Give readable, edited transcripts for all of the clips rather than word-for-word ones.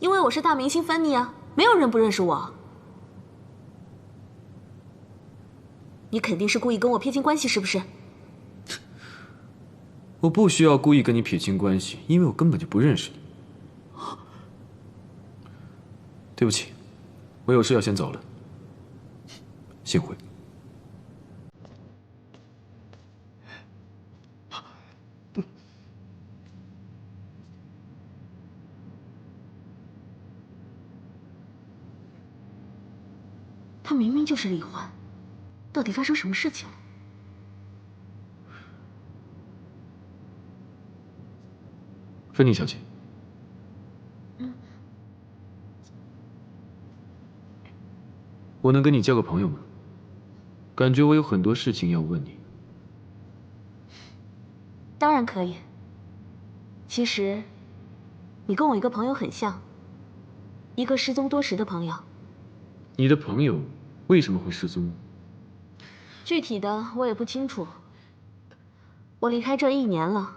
因为我是大明星芬妮啊，没有人不认识我。你肯定是故意跟我撇清关系，是不是？我不需要故意跟你撇清关系，因为我根本就不认识你。对不起，我有事要先走了。幸会。他明明就是李焕，到底发生什么事情了？芬妮小姐，我能跟你交个朋友吗？感觉我有很多事情要问你。当然可以。其实，你跟我一个朋友很像，一个失踪多时的朋友。你的朋友为什么会失踪？具体的我也不清楚。我离开这1年了，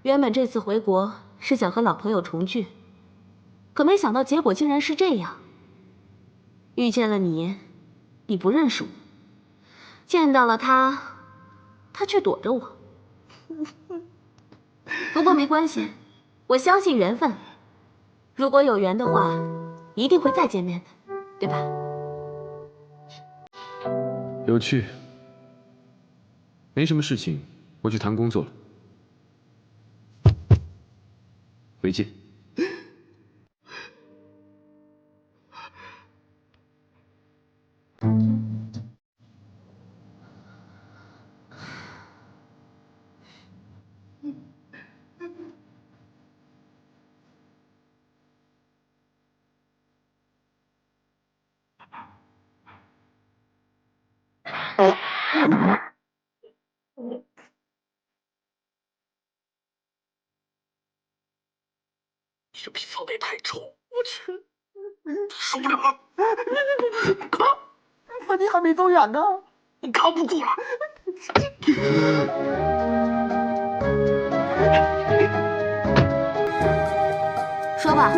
原本这次回国是想和老朋友重聚，可没想到结果竟然是这样。遇见了你，你不认识我；见到了他，他却躲着我。不过没关系，我相信缘分。如果有缘的话，一定会再见面的，对吧？有趣。没什么事情，我去谈工作了。回见。你这皮肤也太臭，我去，受不了了！干嘛？芬妮还没走远呢，你扛不住了。说吧，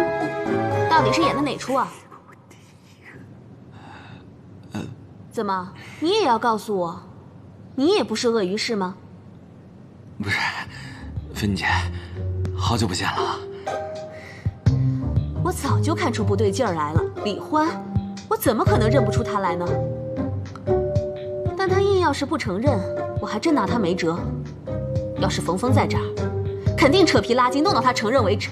到底是演的哪出啊？怎么，你也要告诉我，你也不是鳄鱼是吗？不是，芬妮姐，好久不见了。我早就看出不对劲儿来了，李欢，我怎么可能认不出他来呢？但他硬要是不承认，我还真拿他没辙。要是冯峰在这儿，肯定扯皮拉筋，弄到他承认为止。